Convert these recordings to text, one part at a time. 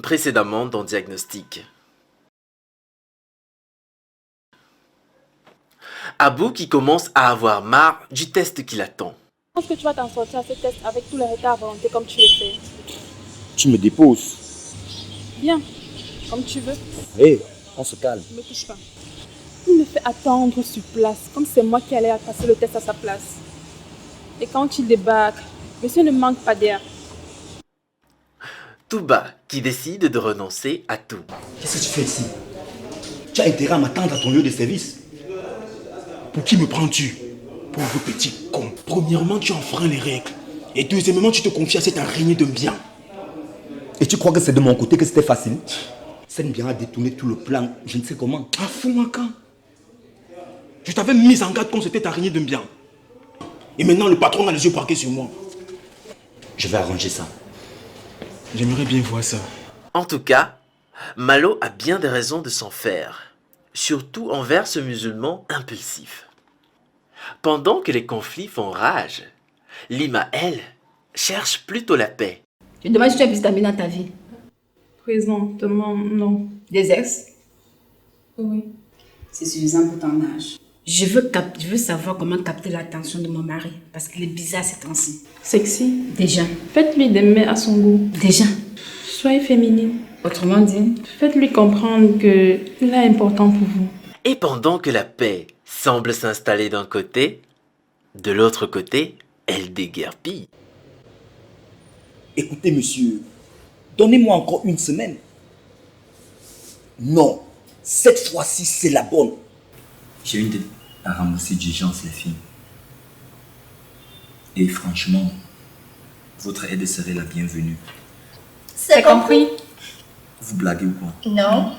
Précédemment dans Diagnostic. Abou qui commence à avoir marre du test qui l'attend. Je pense que tu vas t'en sortir à ce test avec tous les retards à volonté comme tu le fais. Tu me déposes. Bien, comme tu veux. Hé, on se calme. Ne me touche pas. Il me fait attendre sur place, comme c'est moi qui allais passer le test à sa place. Et quand il débarque, monsieur ne manque pas d'air. Touba qui décide de renoncer à tout. Qu'est-ce que tu fais ici? Tu as intérêt à m'attendre à ton lieu de service. Pour qui me prends-tu? Pauvre petit con. Premièrement, tu enfreins les règles. Et deuxièmement, tu te confies à cette araignée de bien. Et tu crois que c'est de mon côté que c'était facile? Cette bien a détourné tout le plan, je ne sais comment. À fond, à quand? Je t'avais mis en garde contre cette araignée de bien. Et maintenant, le patron a les yeux braqués sur moi. Je vais arranger ça. J'aimerais bien voir ça. En tout cas, Malo a bien des raisons de s'en faire, surtout envers ce musulman impulsif. Pendant que les conflits font rage, Lima, elle, cherche plutôt la paix. Je me demande si tu as plus d'amis dans ta vie. Présentement, non. Des ex? Oui. C'est suffisant pour ton âge. Je veux savoir comment capter l'attention de mon mari, parce qu'il est bizarre ces temps-ci. Sexy. Déjà. Faites-lui des mets à son goût. Déjà. Soyez féminine. Autrement dit, Faites-lui comprendre qu'il est important pour vous. Et pendant que la paix semble s'installer d'un côté, de l'autre côté, elle déguerpille. Écoutez, monsieur, donnez-moi encore une semaine. Non, cette fois-ci, c'est la bonne. J'ai une dette à rembourser d'urgence, les filles. Et franchement, votre aide serait la bienvenue. C'est compris. Vous blaguez ou quoi? Non.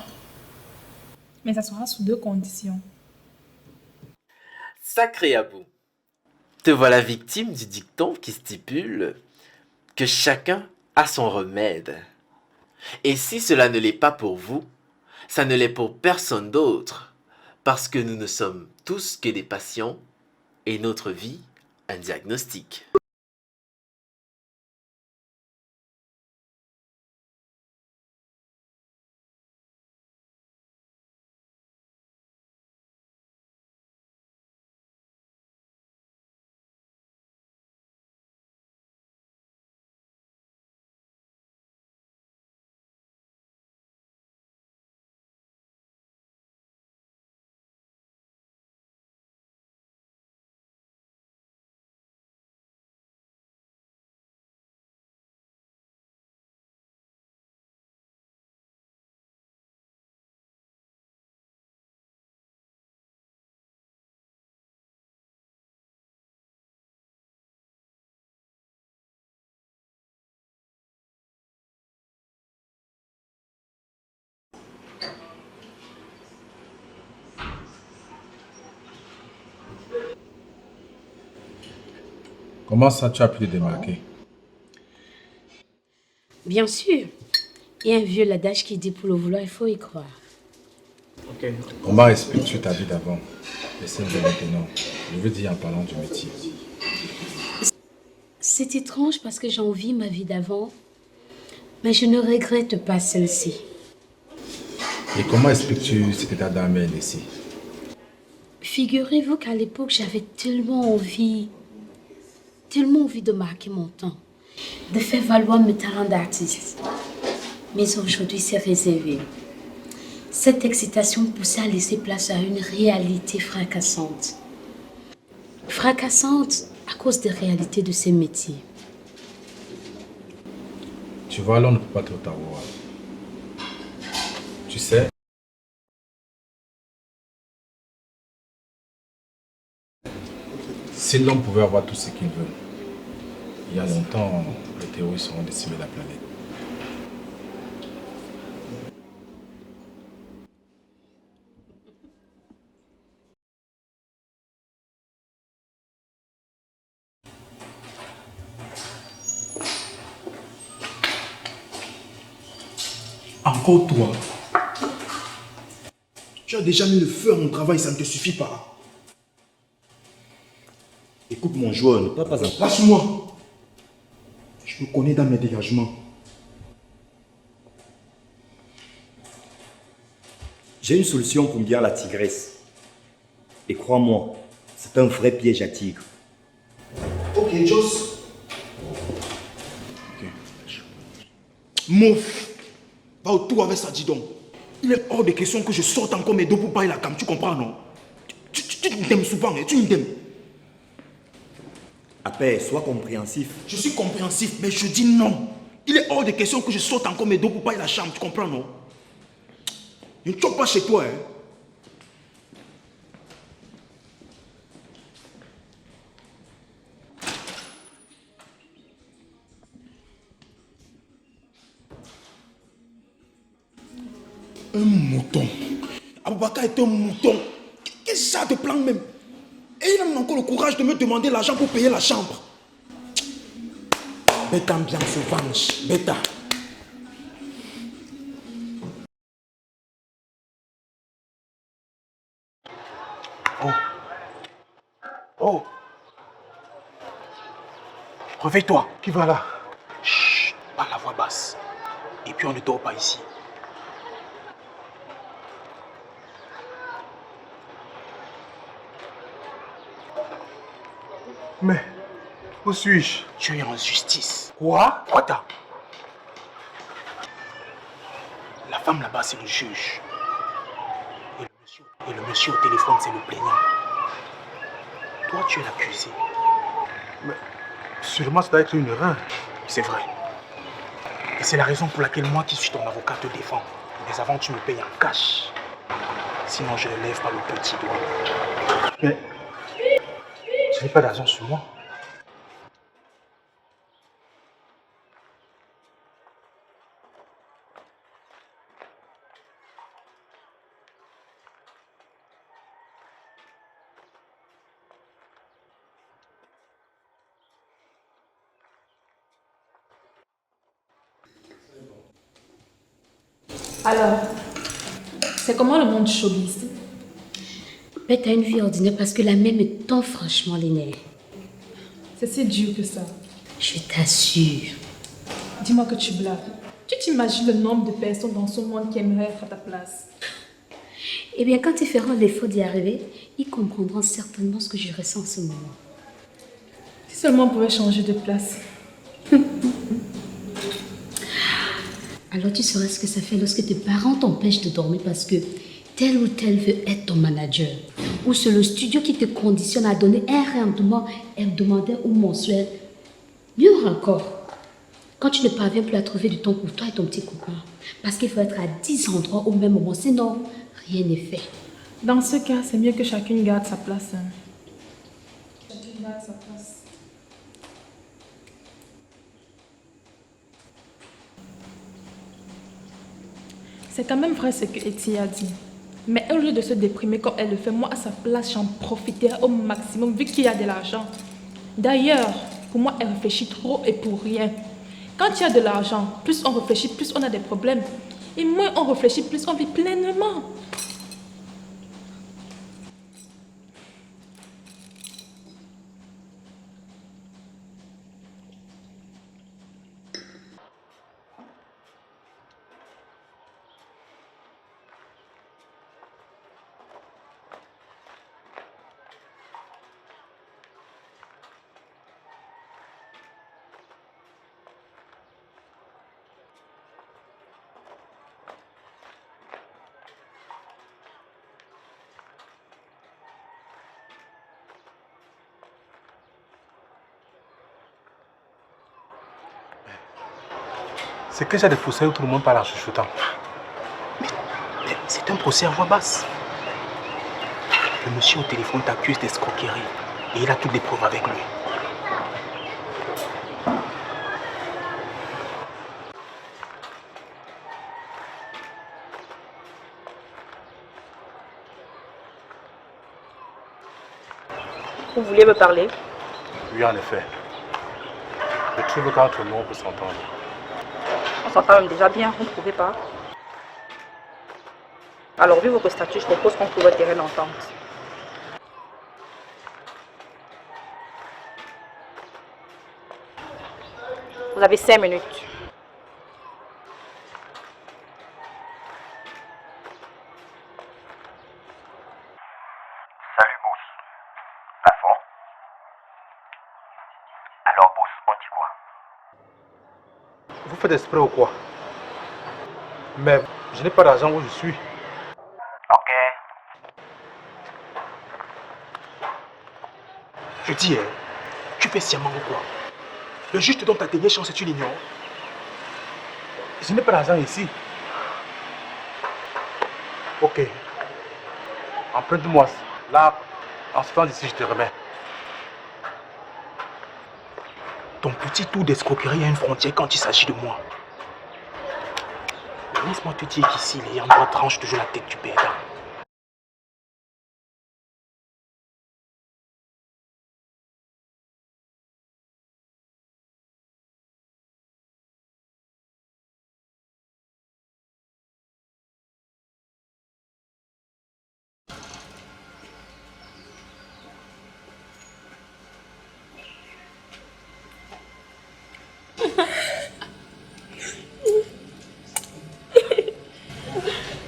Mais ça sera sous deux conditions. Sacré Abou, te voilà victime du dicton qui stipule que chacun a son remède. Et si cela ne l'est pas pour vous, ça ne l'est pour personne d'autre, parce que nous ne sommes tous que des patients et notre vie un diagnostic. Comment ça, tu as pu te démarquer? bien sûr, il y a un vieux adage qui dit pour le vouloir, il faut y croire. Comment expliques-tu ta vie d'avant et celle de maintenant? Je veux dire en parlant du métier. C'est étrange parce que j'envie ma vie d'avant, mais je ne regrette pas celle-ci. Et comment expliques-tu cet état d'âme et ici? Figurez-vous qu'à l'époque, j'avais tellement envie de marquer mon temps, de faire valoir mes talents d'artiste. Mais aujourd'hui, c'est réservé. Cette excitation poussait à laisser place à une réalité fracassante. Fracassante à cause des réalités de ces métiers. Tu vois, l'on ne peut pas tout avoir. Tu sais, si l'homme pouvait avoir tout ce qu'il veut, il y a longtemps, les terroristes auront décimé la planète. Encore toi. Tu as déjà mis le feu à mon travail, ça ne te suffit pas. Écoute mon joueur, ne perds pas en... Lâche-moi. Je me connais dans mes dégagements. J'ai une solution pour bien la tigresse. Et crois-moi, c'est un vrai piège à tigre. Ok, Joss. Ok. Mouf. Va autour avec ça, dis donc. Il est hors de question que je sorte encore mes dos pour bailler la cam, tu comprends, non? Tu m'aimes souvent, hein, tu m'aimes. Après, sois compréhensif. Je suis compréhensif, mais je dis non. Il est hors de question que je sorte encore mes dos pour bailler la chambre, tu comprends, non? Je ne chope pas chez toi, hein. Un mouton. Aboubakar est un mouton. Qu'est-ce que ça te plante même? Et il a même encore le courage de me demander l'argent pour payer la chambre. Bête ambiance se venge. Bêta. Oh. Oh. Réveille-toi. Qui va là? Chut. Pas la voix basse. Et puis on ne dort pas ici. Mais, où suis-je? Tu es en justice. Quoi? Attends. La femme là-bas, c'est le juge. Et le monsieur au téléphone, c'est le plaignant. Toi, tu es l'accusé. Mais, sûrement ça doit être une erreur. C'est vrai. Et c'est la raison pour laquelle moi qui suis ton avocat te défends. Mais avant, tu me payes en cash. Sinon, je ne lève pas le petit doigt. Mais, je n'ai pas d'argent sur moi. Alors, c'est comment le monde showbiz? Ben, t'as une vie ordinaire parce que la même est tant franchement les nerfs. C'est si dur que ça. Je t'assure. Dis-moi que tu blagues. Tu t'imagines le nombre de personnes dans ce monde qui aimeraient être à ta place? Eh bien, quand ils feront l'effort d'y arriver, ils comprendront certainement ce que je ressens en ce moment. Si seulement on pouvait changer de place. Alors tu saurais ce que ça fait lorsque tes parents t'empêchent de dormir parce que tel ou tel veut être ton manager. Ou c'est le studio qui te conditionne à donner un rendement hebdomadaire ou mensuel. Mieux encore, quand tu ne parviens plus à trouver du temps pour toi et ton petit copain. Parce qu'il faut être à 10 endroits au même moment, sinon rien n'est fait. Dans ce cas, c'est mieux que chacune garde sa place. Hein. Chacune garde sa place. C'est quand même vrai ce que Eti a dit. Mais au lieu de se déprimer comme elle le fait, moi à sa place, j'en profiterai au maximum vu qu'il y a de l'argent. D'ailleurs, pour moi, elle réfléchit trop et pour rien. Quand il y a de l'argent, plus on réfléchit, plus on a des problèmes. Et moins on réfléchit, plus on vit pleinement. C'est que j'ai des procès où tout le monde parle en chuchotant. Mais c'est un procès à voix basse. Le monsieur au téléphone t'accuse d'escroquerie. Et il a toutes les preuves avec lui. Vous vouliez me parler? Oui, en effet. Je trouve qu'entre nous, on peut s'entendre. On s'entend même déjà bien, vous ne trouvez pas? Alors, vu votre statut, je propose qu'on trouve un terrain d'entente. Vous avez 5 minutes. faites exprès ou quoi? Mais je n'ai pas d'argent où je suis. Ok. Je dis, hein, tu fais sciemment ou quoi? Le juge te donne ta dernière chance et tu l'ignores. Je n'ai pas d'argent ici. Ok. Emprunte-moi. Là, en sortant d'ici, je te remets. Ton petit tour d'escroquerie a une frontière quand il s'agit de moi. Laisse-moi te dire qu'ici, les Yandra tranchent toujours la tête du perdant.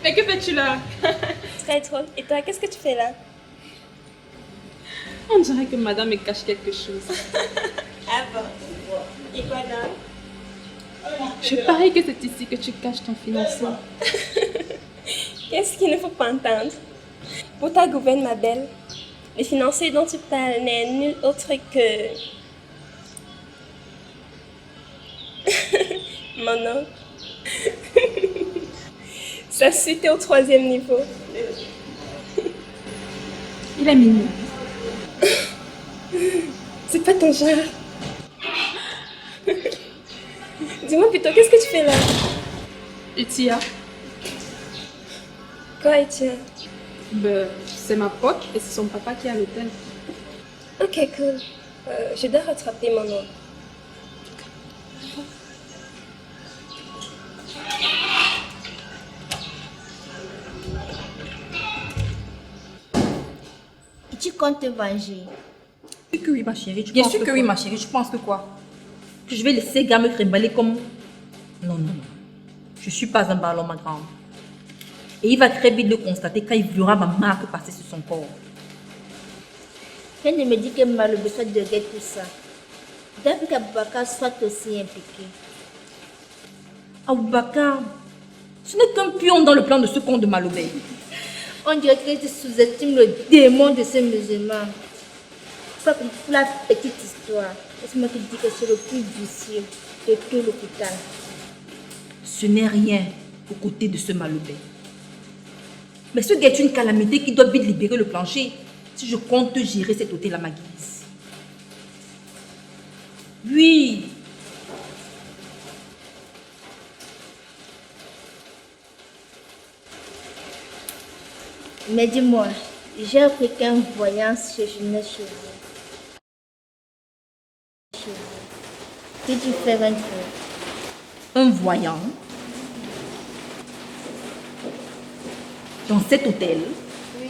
Mais que fais-tu là? Très drôle. Et toi, qu'est-ce que tu fais là? On dirait que madame me cache quelque chose. Ah bon? Et quoi donc? Je parie que c'est ici que tu caches ton financier. Qu'est-ce qu'il ne faut pas entendre? Pour ta gouverne, ma belle, le financier dont tu parles n'est nul autre que... Mon oncle. Sa suite est au 3e niveau. Il est mignon. C'est pas ton genre. Dis-moi plutôt, qu'est-ce que tu fais là? Etia, Quoi, Etienne? ben, c'est ma pote et c'est son papa qui est à l'hôtel. Ok, cool. Je dois rattraper mon oncle. Et tu comptes te venger? Que oui, ma chérie. Bien sûr que oui, ma chérie. Tu penses que quoi? Que je vais laisser gars me trimballer comme... Non, non, non. Je suis pas un ballon, ma grande. Et il va très vite le constater quand il verra ma marque passer sur son corps. Rien ne me dit que Malobé soit derrière tout ça. D'après qu'Aboubacar soit aussi impliqué. Aboubacar, ce n'est qu'un pion dans le plan de ce con de Malobé. On dirait que tu sous-estimes le démon de ce musulman. Pas comme pour la petite histoire. Laisse-moi te dire que c'est le plus vicieux de tout l'hôpital. Ce n'est rien aux côtés de ce Malobé. Mais ce gars est une calamité qui doit vite libérer le plancher si je compte gérer cet hôtel à ma guise. Oui. Mais dis-moi, j'ai appris qu'un voyant séjournait chez vous. Puis-tu faire un tour? Un voyant dans cet hôtel? Oui.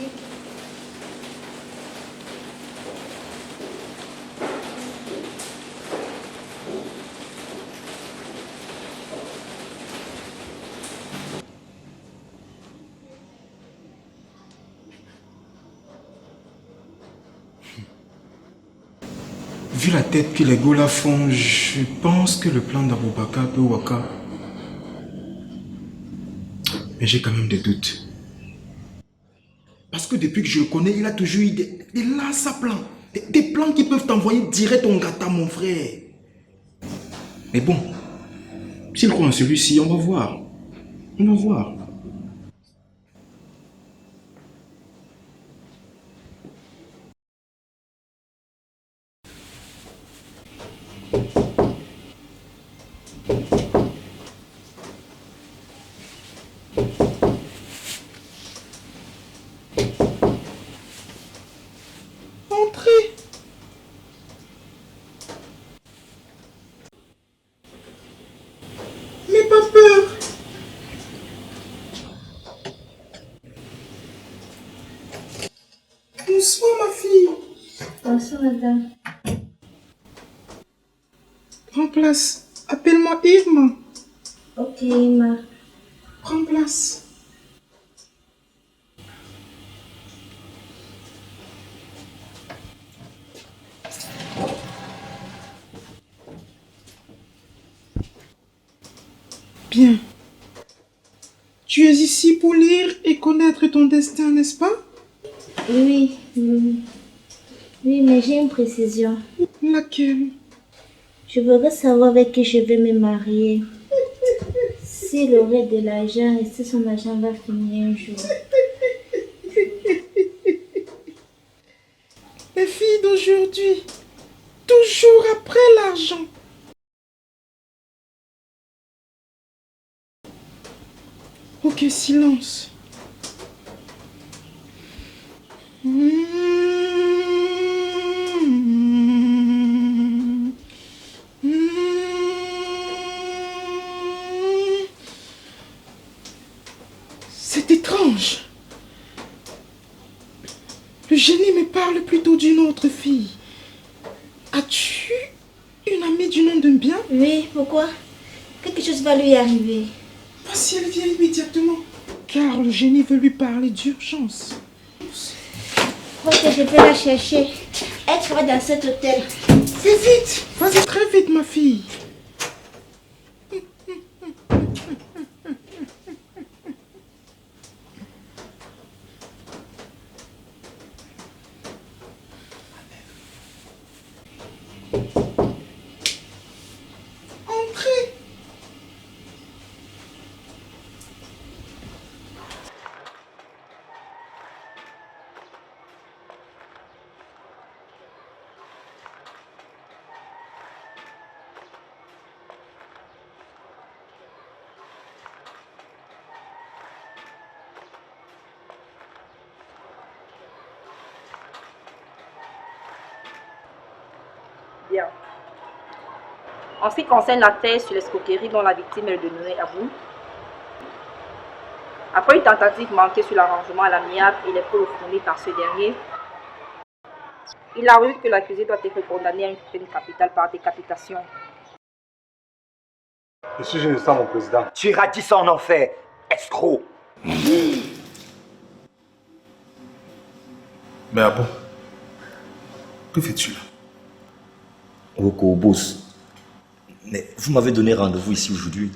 Vu la tête que les Gola font, je pense que le plan d'Aboubacar peut waka. Mais j'ai quand même des doutes. Parce que depuis que je le connais, il a toujours eu des lances à plans. Des plans qui peuvent t'envoyer direct ton gâteau, mon frère. Mais bon, s'il croit en celui-ci, on va voir. On va voir. Entrez. N'aie pas peur. Bonsoir ma fille. Bonsoir madame. Prends place. Appelle-moi Irma. Ok, Irma. Prends place. Bien. Tu es ici pour lire et connaître ton destin, n'est-ce pas? Oui, oui, mais j'ai une précision. Laquelle? Je voudrais savoir avec qui je vais me marier. S'il aurait de l'argent et si son argent va finir un jour. Les filles d'aujourd'hui, toujours après l'argent. Ok, silence. C'est étrange. Le génie me parle plutôt d'une autre fille. As-tu une amie du nom de bien? Oui, pourquoi? Quelque chose va lui arriver. Pas si elle vient immédiatement. Car le génie veut lui parler d'urgence. Je crois que je peux la chercher. Elle travaille dans cet hôtel. Fais vite! Vas-y très vite, ma fille. Entrez! Bien. En ce qui concerne la thèse sur l'escroquerie dont la victime est le dénommé Abou, après une tentative manquée sur l'arrangement à l'amiable et les preuves fournies par ce dernier, il a vu que l'accusé doit être condamné à une peine capitale par décapitation. Je suis innocent, mon président. Tu iras dire ça en enfer, escroc. Mais ah bon? Que fais-tu là? Oko, boss. Mais vous m'avez donné rendez-vous ici aujourd'hui.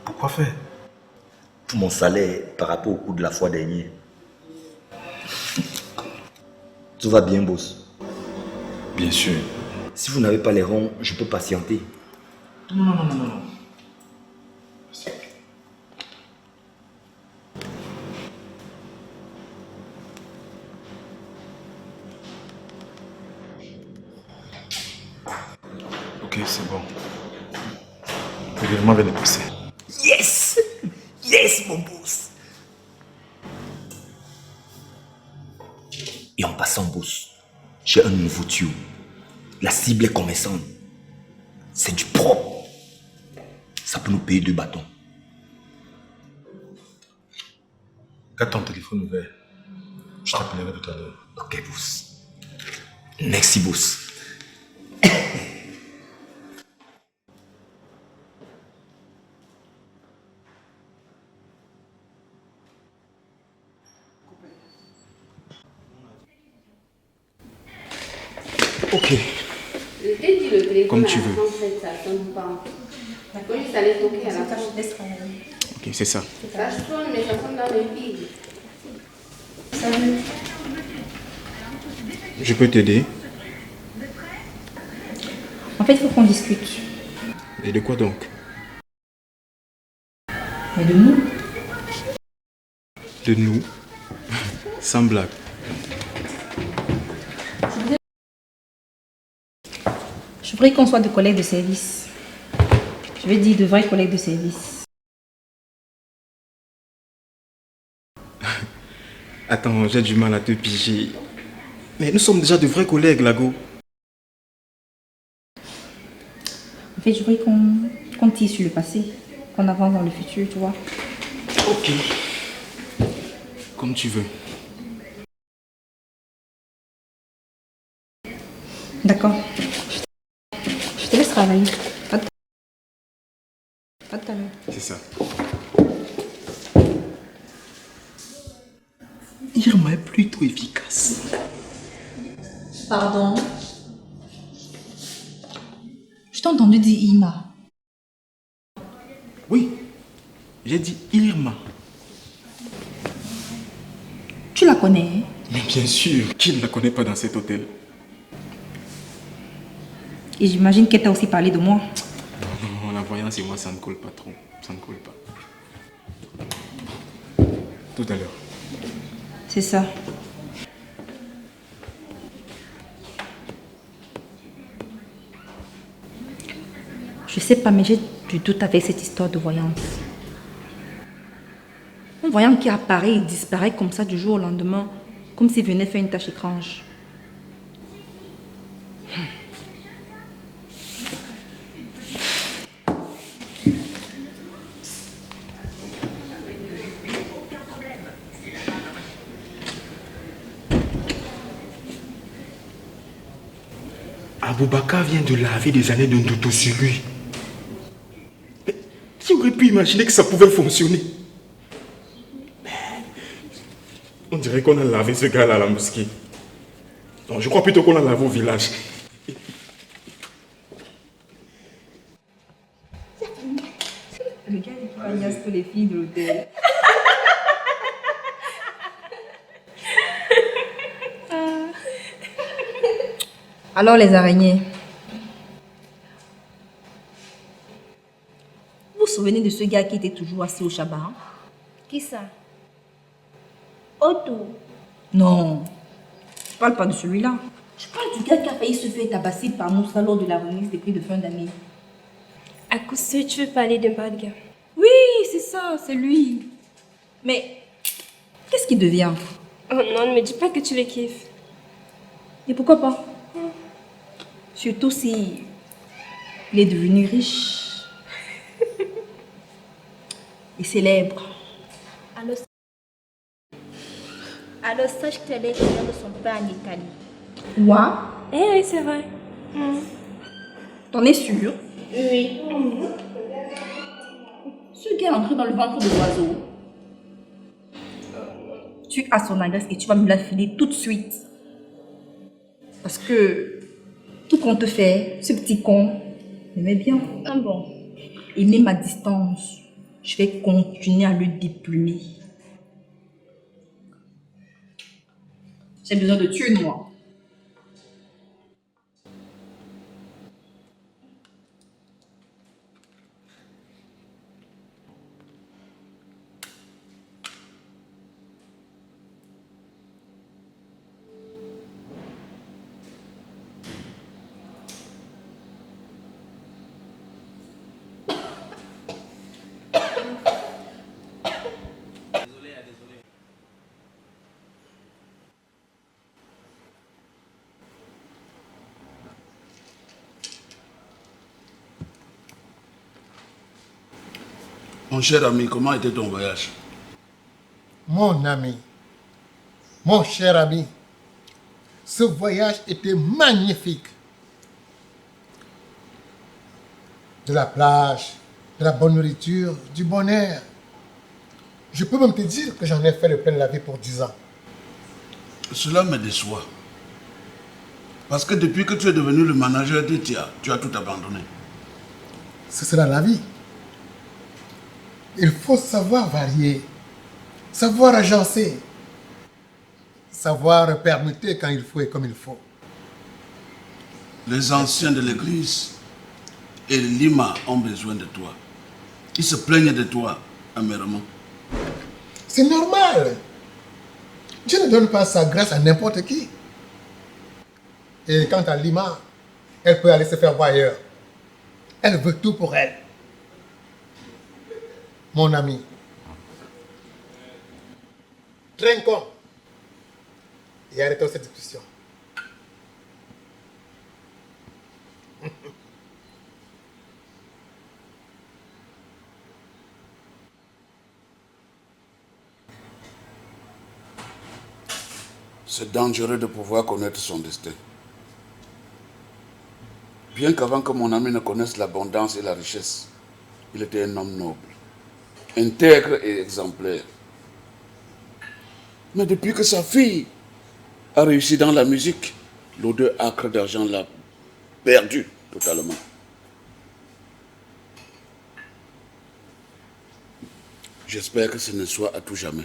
Pourquoi faire? Pour mon salaire par rapport au coût de la fois dernière. Tout va bien, boss? Bien sûr. Si vous n'avez pas les ronds, je peux patienter. Non. Ok, c'est bon. Le virement vient de passer. Yes! Yes, mon boss! Et en passant, boss, j'ai un nouveau tube. La cible est convaincante. C'est du propre. Ça peut nous payer 2 bâtons. Garde ton téléphone ouvert. Je t'appellerai tout à l'heure. Ok, boss. Merci, boss. Ok. Comme tu veux. Ok, c'est ça. Ça sonne, mais ça sonne dans le vide. Je peux t'aider? En fait, il faut qu'on discute. Et de quoi donc? Mais de nous. De nous? Sans blague. Je voudrais qu'on soit des collègues de service. Je veux dire de vrais collègues de service. Attends, j'ai du mal à te piger. Mais nous sommes déjà de vrais collègues, Lago. En fait, je voudrais qu'on tire sur le passé, qu'on avance dans le futur, tu vois. Ok. Comme tu veux. D'accord. Je te laisse travailler. Pas de talent. C'est ça. Irma est plutôt efficace. Pardon. Je t'ai entendu dire Ima. J'ai dit Irma. Tu la connais? Mais bien sûr, qui ne la connaît pas dans cet hôtel? Et j'imagine qu'elle t'a aussi parlé de moi. Non, la voyance et moi, ça ne colle pas trop. Ça ne colle pas. Tout à l'heure. C'est ça. Je sais pas, mais j'ai du doute avec cette histoire de voyance. Un voyant qui apparaît et disparaît comme ça du jour au lendemain, comme s'il venait faire une tâche étrange. Aboubakar vient de laver des années de doute sur lui. Mais qui aurait pu imaginer que ça pouvait fonctionner? On dirait qu'on a lavé ce gars-là à la mosquée. Non, je crois plutôt qu'on l'a lavé au village. Le gars qui agnasse tous les filles de l'hôtel. Alors les araignées. Vous vous souvenez de ce gars qui était toujours assis au Shabbat? Qui ça? Otto. Non, je parle pas de celui-là. Je parle du gars qui a failli se faire tabasser par Moussa lors de la remise des prix de fin d'année. À coup sûr, tu veux parler d'un bad gars? Oui, c'est ça, c'est lui. Mais qu'est-ce qu'il devient? Oh non, ne me dis pas que tu le kiffes. Et pourquoi pas? Surtout si il est devenu riche et célèbre. Alors sache que les gens ne sont pas en Italie. Quoi? Eh oui, c'est vrai. T'en es sûr? Oui. Ce gars est entré dans le ventre de l'oiseau. Tu as son adresse et tu vas me la filer tout de suite. Parce que tout compte fait, ce petit con m'aimait bien. Ah bon? Et même à distance, je vais continuer à le déplumer. J'ai besoin de tuer moi. Mon cher ami, comment était ton voyage? Mon ami, mon cher ami, ce voyage était magnifique. De la plage, de la bonne nourriture, du bon air. Je peux même te dire que j'en ai fait le plein de la vie pour 10 ans. Cela me déçoit. Parce que depuis que tu es devenu le manager de TIA, tu as tout abandonné. Ce sera la vie. Il faut savoir varier, savoir agencer, savoir permuter quand il faut et comme il faut. Les anciens de l'église et Lima ont besoin de toi. Ils se plaignent de toi amèrement. C'est normal. Dieu ne donne pas sa grâce à n'importe qui. Et quant à Lima, elle peut aller se faire voir ailleurs. Elle veut tout pour elle. Mon ami, trinquons et arrêtons cette discussion. C'est dangereux de pouvoir connaître son destin. Bien qu'avant que mon ami ne connaisse l'abondance et la richesse, il était un homme noble, intègre et exemplaire. Mais depuis que sa fille a réussi dans la musique, l'odeur âcre d'argent l'a perdu totalement. J'espère que ce ne soit à tout jamais.